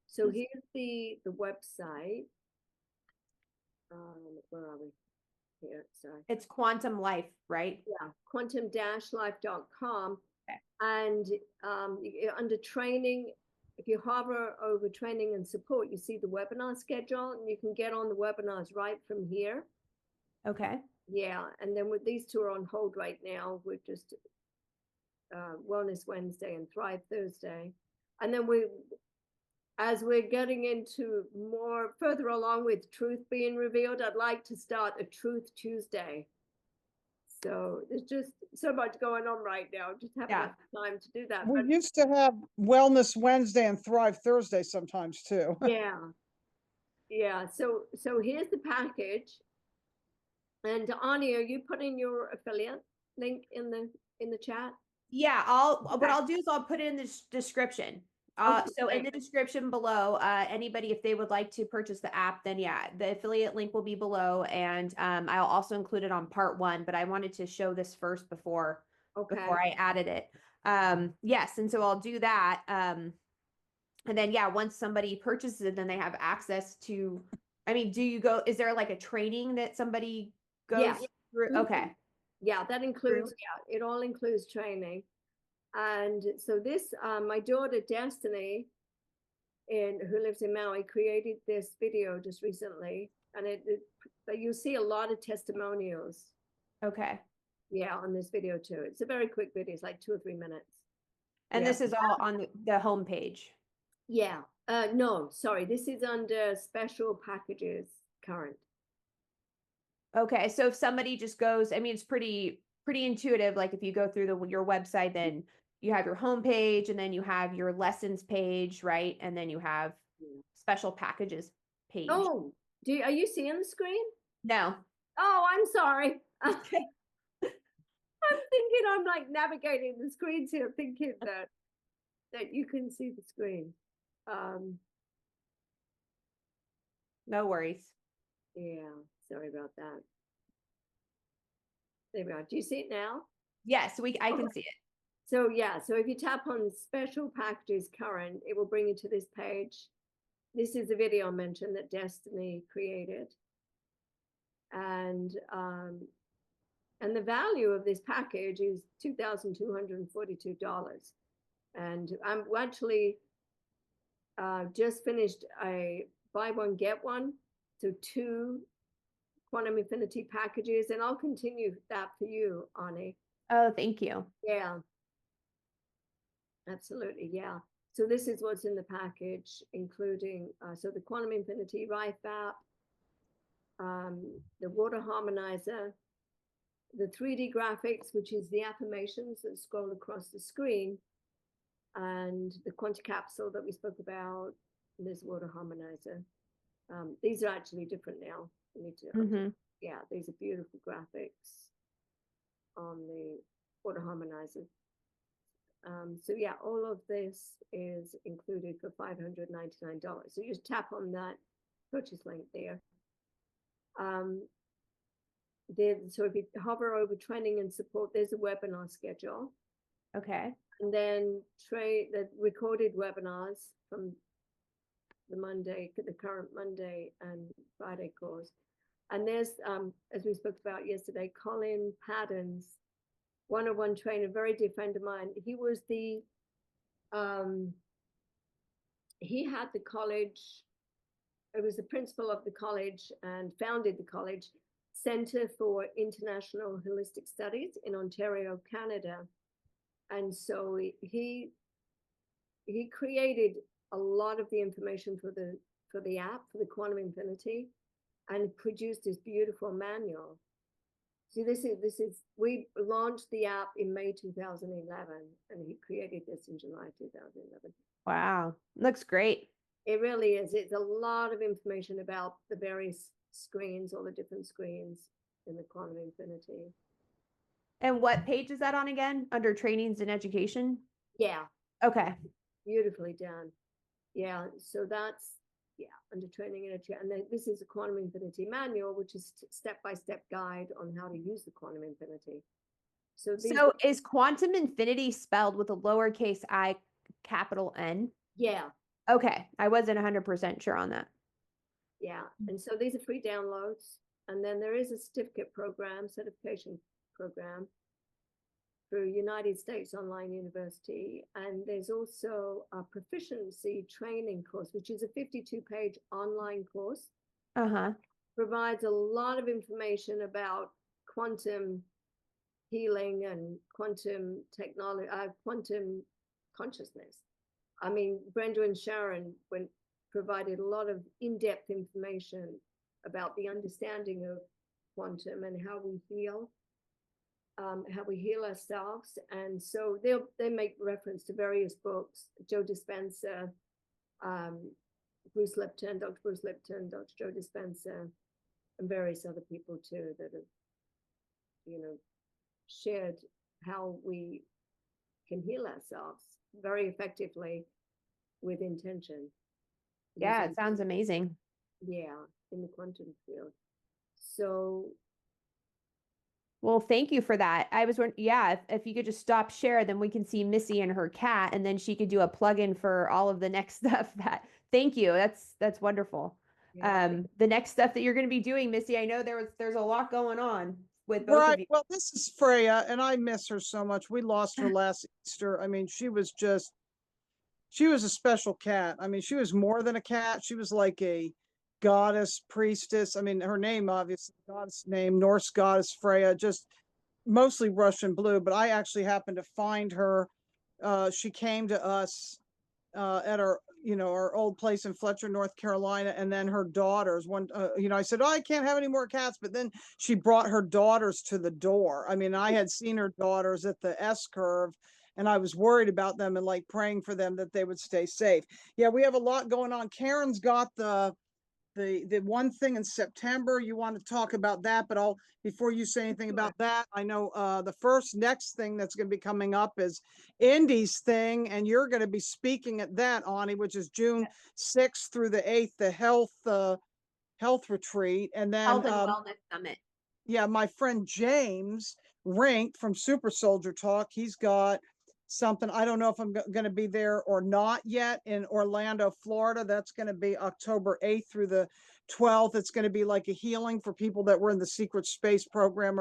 So here's the website. Where are we? Here, sorry. It's Quantum Life, right? Yeah, quantum-life.com. Okay. And under training, if you hover over training and support, you see the webinar schedule, and you can get on the webinars right from here. Okay. Yeah, and then with these 2 are on hold right now. We're just Wellness Wednesday and Thrive Thursday. And then as we're getting into more further along with truth being revealed, I'd like to start a Truth Tuesday. So there's just so much going on right now. Just haven't enough time to do that. We used to have Wellness Wednesday and Thrive Thursday sometimes too. Yeah. Yeah. So here's the package. And Ani, are you putting your affiliate link in the chat? Yeah, what I'll do is I'll put it in the description. So in great. the description below, anybody, if they would like to purchase the app, then yeah, the affiliate link will be below, and I'll also include it on part 1, but I wanted to show this first before Okay. I added it. Yes, and so I'll do that. And then yeah, once somebody purchases it, then they have access to, I mean, is there like a training that somebody goes Yeah. through? Mhm. Okay. Yeah, that includes, yeah, it all includes training. And so this, my daughter Destiny, who lives in Maui, created this video just recently, and but you'll see a lot of testimonials, Okay. yeah, on this video too. It's a very quick video; it's like 2 or 3 minutes. And Yeah. this is all on the homepage. Yeah. No, sorry, this is under special packages current. Okay, so if somebody just goes, I mean, it's pretty intuitive. Like if you go through your website, then you have your homepage, and then you have your lessons page, right? And then you have special packages page. Oh, are you seeing the screen? No. Oh, I'm sorry. I'm thinking I'm like navigating the screens here, thinking that you can see the screen. No worries. Yeah, sorry about that. There we are. Do you see it now? Yes, I can see it. So yeah, so if you tap on special packages current, it will bring you to this page. This is the video I mentioned that Destiny created. And the value of this package is $2,242. And I'm actually just finished a buy one, get one. So 2 Quantum Infinity packages, and I'll continue that for you, Ani. Oh, thank you. Yeah, absolutely. Yeah. So this is what's in the package, including so the Quantum Infinity Rife app, the water harmonizer, the 3D graphics, which is the affirmations that scroll across the screen, and the quantum capsule that we spoke about. And this water harmonizer. These are actually different now. Yeah, these are beautiful graphics on the water harmonizer. So yeah, all of this is included for $599. So you just tap on that purchase link there. So if you hover over training and support, there's a webinar schedule. Okay. And then the recorded webinars from the current Monday and Friday course. And there's, as we spoke about yesterday, Colin Paddon's one-on-one trainer, very dear friend of mine. He was he had the college, it was the principal of the college and founded the college Center for International Holistic Studies in Ontario, Canada. And so he created a lot of the information for the app, for the Quantum Infinity, and produced this beautiful manual. See, we launched the app in May 2011, and he created this in July 2011. Wow, looks great. It really is. It's a lot of information about the various screens, all the different screens in the Quantum Infinity. And what page is that on again? Under trainings and education? Yeah. Okay. Beautifully done. Yeah. So that's, yeah, under training and education. And then this is a Quantum Infinity manual, which is step-by-step guide on how to use the Quantum Infinity. So is Quantum Infinity spelled with a lowercase I, capital N? Yeah. Okay. I wasn't 100% sure on that. Yeah. And so these are free downloads. And then there is a certificate program, certification program through United States Online University. And there's also a proficiency training course, which is a 52-page online course. Provides a lot of information about quantum healing and quantum technology, quantum consciousness. I mean, Brenda and Sharon provided a lot of in-depth information about the understanding of quantum and how we heal ourselves. And so they make reference to various books, Joe Dispenza, Bruce Lipton, Dr. Bruce Lipton, Dr. Joe Dispenza, and various other people too that have, shared how we can heal ourselves very effectively with intention. Yeah, using- it sounds amazing. Yeah, in the quantum field. So Well, thank you for that. I was wondering, yeah, if you could just stop share, then we can see Missy and her cat, and then she could do a plug-in for all of the next stuff that, thank you. That's wonderful. yeah, The next stuff that you're going to be doing, Missy, I know there's a lot going on with both of Right. you. Well, this is Freya, and I miss her so much. We lost her last Easter. I mean, she was a special cat. I mean, she was more than a cat. She was like a goddess, priestess. I mean, her name, obviously, goddess name, Norse goddess Freya, just mostly Russian blue. But I actually happened to find her. She came to us at our old place in Fletcher, North Carolina, and then her daughters. I said, "Oh, I can't have any more cats," but then she brought her daughters to the door. I mean, I had seen her daughters at the S curve, and I was worried about them and like praying for them that they would stay safe. Yeah, we have a lot going on. Karen's got the one thing in September. You want to talk about that, but before you say anything about that, I know the next thing that's going to be coming up is Indy's thing, and you're going to be speaking at that, Ani, which is June 6th through the 8th, the health retreat. And then Health and Wellness Summit. yeah, my friend James Rink from Super Soldier Talk, he's got something. I don't know if I'm going to be there or not yet in Orlando, Florida. That's going to be October 8th through the 12th. It's going to be like a healing for people that were in the secret space program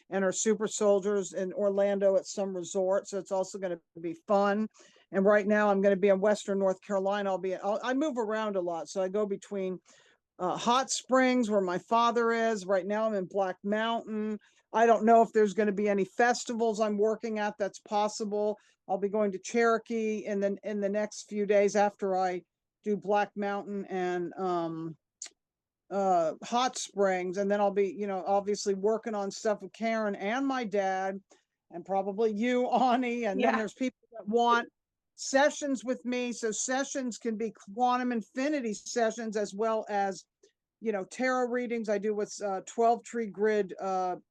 and are super soldiers in Orlando at some resort. So it's also going to be fun. And right now I'm going to be in Western North Carolina. I move around a lot. So I go between Hot Springs, where my father is. Right now I'm in Black Mountain. I don't know if there's going to be any festivals I'm working at. That's possible. I'll be going to Cherokee in the next few days after I do Black Mountain and Hot Springs. And then I'll be, obviously working on stuff with Karen and my dad and probably you, Ani. And then there's people that want sessions with me. So sessions can be quantum infinity sessions as well as tarot readings. I do with 12 tree grid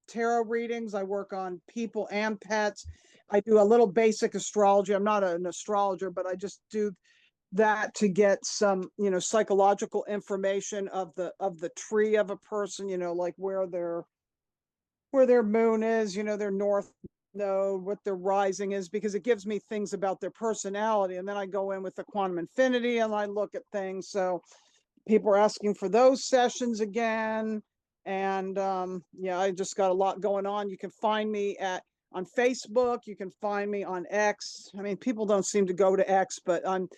tarot readings. I work on people and pets. I do a little basic astrology. I'm not an astrologer, but I just do that to get some psychological information of the tree of a person, like where their moon is, their north node, what their rising is, because it gives me things about their personality. And then I go in with the quantum infinity and I look at things. So people are asking for those sessions again. And I just got a lot going on. You can find me on Facebook. You can find me on X. I mean, people don't seem to go to X, but on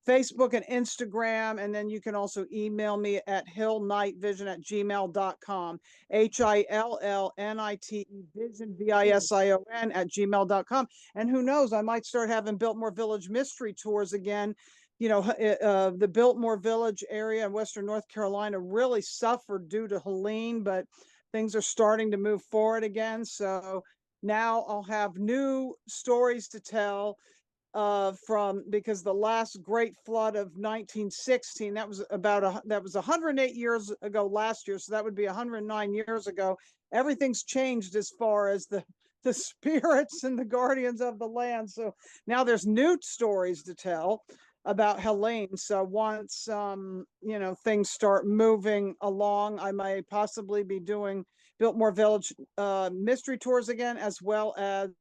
Facebook and Instagram. And then you can also email me at hillnightvision@gmail.com. HILLNITE vision VISION @gmail.com. And who knows, I might start having Biltmore Village mystery tours again. The Biltmore Village area in Western North Carolina really suffered due to Helene, but things are starting to move forward again. So now I'll have new stories to tell because the last great flood of 1916, that was 108 years ago last year. So that would be 109 years ago. Everything's changed as far as the spirits and the guardians of the land. So now there's new stories to tell about Helene. So once things start moving along, I might possibly be doing Biltmore Village mystery tours again, as well as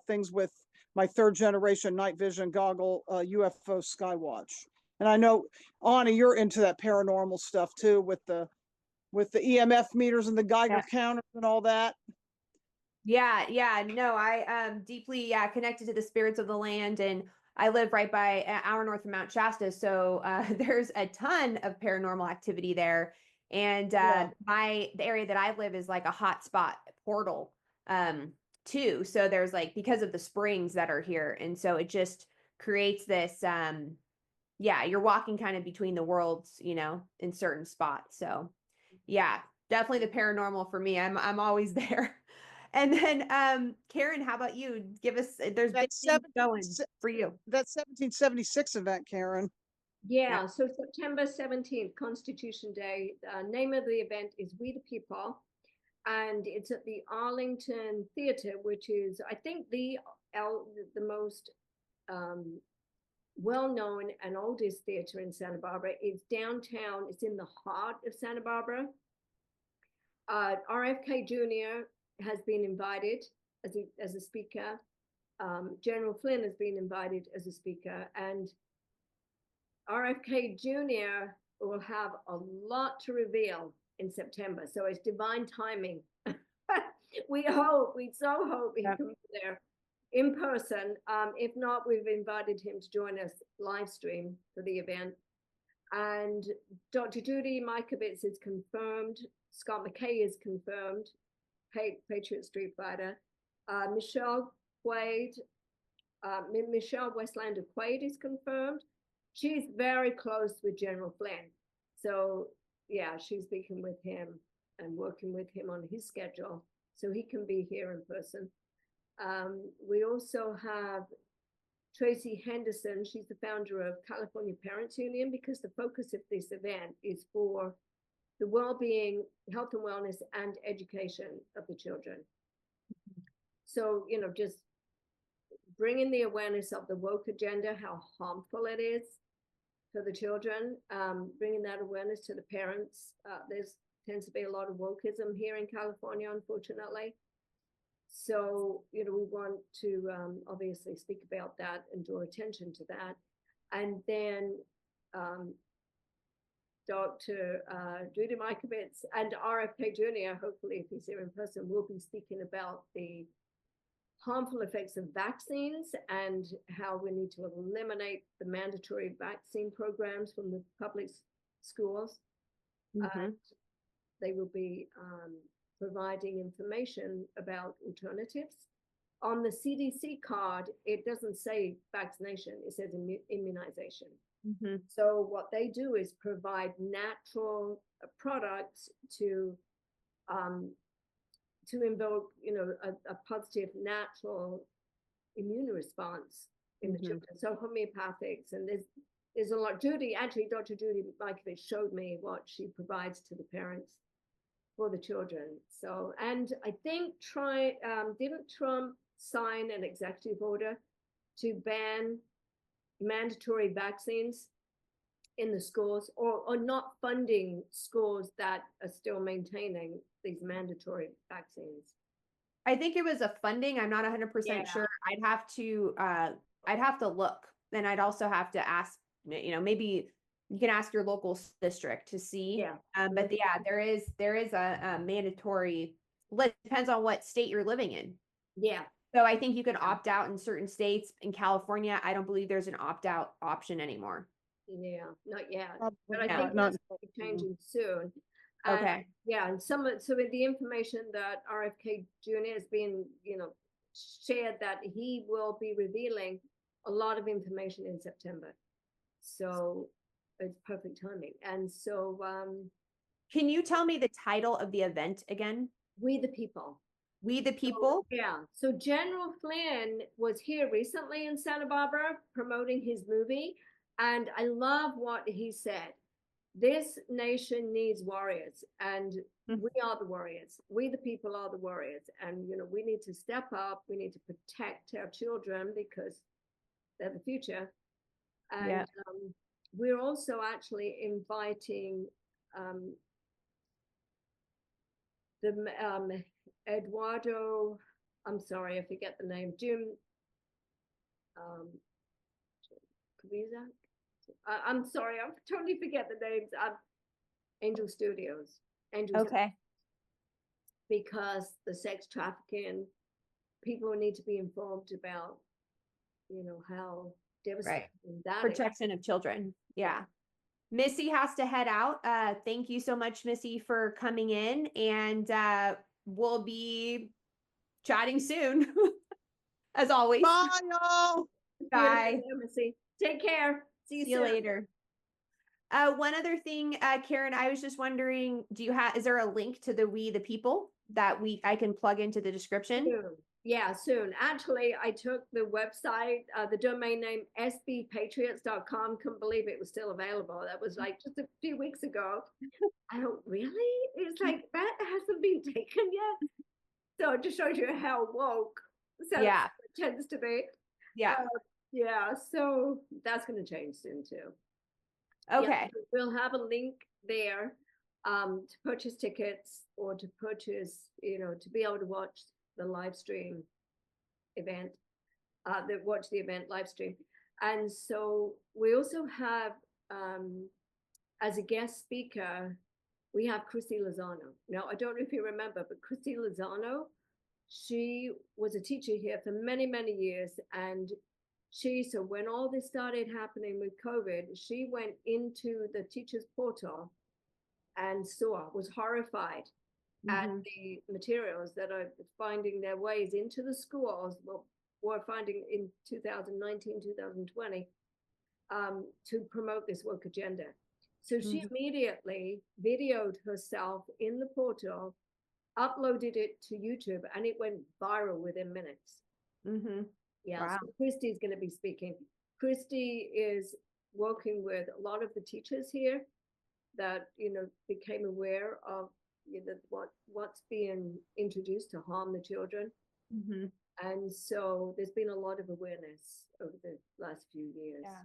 things with my third generation night vision goggle UFO Skywatch. And I know, Ani, you're into that paranormal stuff too, with the EMF meters and the Geiger counters and all that. Yeah. No, I deeply connected to the spirits of the land, and I live right by an hour north of Mount Shasta, so there's a ton of paranormal activity there. And the area that I live is like a hot spot portal too. So there's because of the springs that are here, and so it just creates this you're walking kind of between the worlds, in certain spots. So yeah, definitely the paranormal for me. I'm always there. And then Karen, how about you? Give us there's been things going for you. That 1776 event, Karen. Yeah, so September 17th, Constitution Day. Name of the event is We the People, and it's at the Arlington Theater, which is, I think, the most well-known and oldest theater in Santa Barbara. It's downtown. It's in the heart of Santa Barbara. RFK Jr. has been invited as a speaker. General Flynn has been invited as a speaker, and RFK Jr. will have a lot to reveal in September. So it's divine timing. We so hope he comes there in person. If not, we've invited him to join us live stream for the event. And Dr. Judy Mikovits is confirmed. Scott McKay is confirmed. Patriot Street Fighter. Michelle Quaid, Michelle Westlander Quaid is confirmed. She's very close with General Flynn. So yeah, she's speaking with him and working with him on his schedule so he can be here in person. We also have Tracy Henderson. She's the founder of California Parents Union, because the focus of this event is for the well-being, health and wellness, and education of the children. So, you know, just bringing the awareness of the woke agenda, how harmful it is for the children, bringing that awareness to the parents. There's tends to be a lot of wokeism here in California, unfortunately. So, you know, we want to obviously speak about that and draw attention to that. And then Dr. Judy Mikovits and RFK Jr., hopefully if he's here in person, will be speaking about the harmful effects of vaccines and how we need to eliminate the mandatory vaccine programs from the public schools. And they will be providing information about alternatives. On the CDC card, it doesn't say vaccination, it says immunization. So what they do is provide natural products to invoke, you know, a positive natural immune response in the children. So homeopathics, and there's a lot. Dr. Judy Mikovits showed me what she provides to the parents for the children. So, and I think didn't Trump sign an executive order to ban mandatory vaccines in the schools, or not funding schools that are still maintaining these mandatory vaccines? I think it was a funding. I'm not 100% sure. I'd have to look, and I'd also have to ask, you know, maybe you can ask your local district to see. But yeah, there is a mandatory. Depends on what state you're living in. Yeah. So I think you can opt out in certain states. In California, I don't believe there's an opt-out option anymore. Yeah, not yet. Probably But I not. think that's changing soon. Okay. Yeah, and so with the information that RFK Jr. has been, you know, shared, that he will be revealing a lot of information in September. So it's perfect timing. And so can you tell me the title of the event again? We the People. We the People? So, yeah. So General Flynn was here recently in Santa Barbara promoting his movie. And I love what he said. This nation needs warriors, and we are the warriors. We the people are the warriors. And, you know, we need to step up. We need to protect our children because they're the future. And we're also actually inviting the Eduardo, I'm sorry, I forget the name, Jim Cavizza. I'm sorry, I totally forget the names. Angel Studios. Okay. Because the sex trafficking, people need to be informed about, you know, how devastating that protection of children. Yeah. Missy has to head out. Thank you so much, Missy, for coming in, and we'll be chatting soon. As always. Bye, y'all. Bye. Missy. Take care. See you later. One other thing, Karen, I was just wondering, is there a link to the We the People that I can plug into the description? Soon. Yeah, soon. Actually, I took the website, the domain name sbpatriots.com. Couldn't believe it was still available. That was like just a few weeks ago. I don't really? It's like that hasn't been taken yet. So it just shows you how woke it tends to be. Yeah. Yeah, so that's going to change soon too. Okay. We'll have a link there to purchase tickets or to purchase, to be able to watch the live stream event, watch the event live stream. And so we also have, as a guest speaker, we have Christy Lozano. Now, I don't know if you remember, but Christy Lozano, she was a teacher here for many, many years. And so when all this started happening with COVID, she went into the teacher's portal and was horrified at the materials that are finding their ways into the schools, were finding in 2019, 2020, to promote this woke agenda. So she immediately videoed herself in the portal, uploaded it to YouTube, and it went viral within minutes. Yeah, Wow. so Christy's going to be speaking. Christy is working with a lot of the teachers here that became aware of what's being introduced to harm the children. And so there's been a lot of awareness over the last few years. Yeah.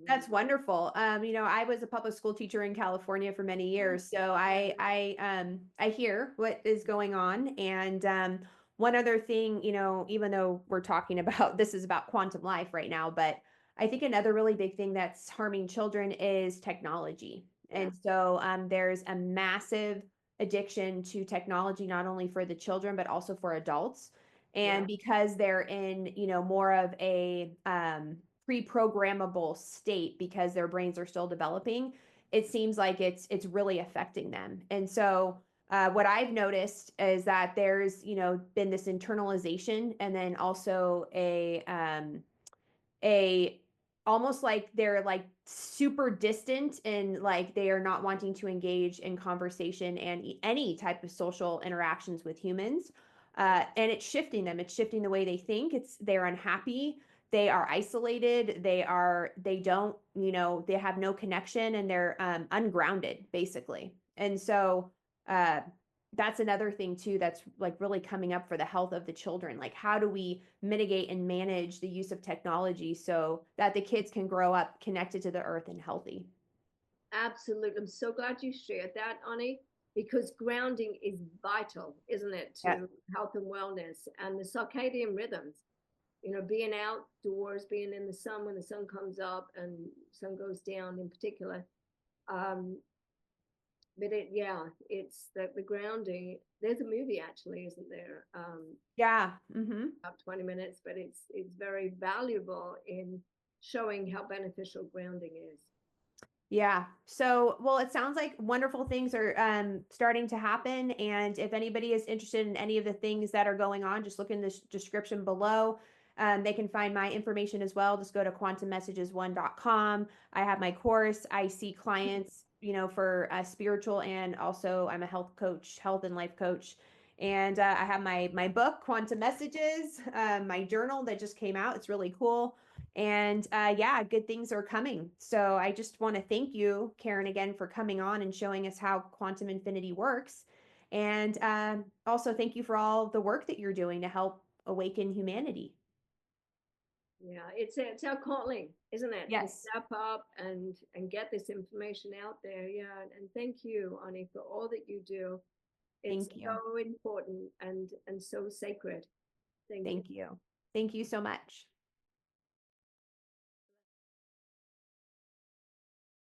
That's wonderful. I was a public school teacher in California for many years, so I hear what is going on. And one other thing, even though we're talking about this is about quantum life right now, but I think another really big thing that's harming children is technology. And so there's a massive addiction to technology, not only for the children, but also for adults. And because they're in, more of a pre-programmable state because their brains are still developing, it seems like it's really affecting them. And so what I've noticed is that there's been this internalization, and then also a almost like they're like super distant, and like they are not wanting to engage in conversation and any type of social interactions with humans. And it's shifting them. It's shifting the way they think. They're unhappy. They are isolated. They don't, they have no connection, and they're ungrounded basically. And so that's another thing too that's like really coming up for the health of the children. Like, how do we mitigate and manage the use of technology so that the kids can grow up connected to the earth and healthy? Absolutely. I'm so glad you shared that, Ani, because grounding is vital, isn't it, Yeah. to health and wellness, and the circadian rhythms, being outdoors, being in the sun when the sun comes up and sun goes down in particular. But it's the grounding. There's a movie actually, isn't there? Yeah. About 20 minutes, but it's very valuable in showing how beneficial grounding is. Yeah. So, well, it sounds like wonderful things are starting to happen. And if anybody is interested in any of the things that are going on, just look in the description below. They can find my information as well. Just go to quantummessages1.com. I have my course. I see clients, for spiritual, and also I'm a health coach, health and life coach. And I have my book, Quantum Messages, my journal that just came out. It's really cool. And good things are coming. So I just want to thank you, Karen, again for coming on and showing us how quantum infinity works. And also thank you for all the work that you're doing to help awaken humanity. Yeah, it's our calling, isn't it? To Yes. step up and get this information out there. Yeah, and thank you, Ani, for all that you do. It's Thank you. so important and so sacred. Thank you. Thank you. Thank you so much.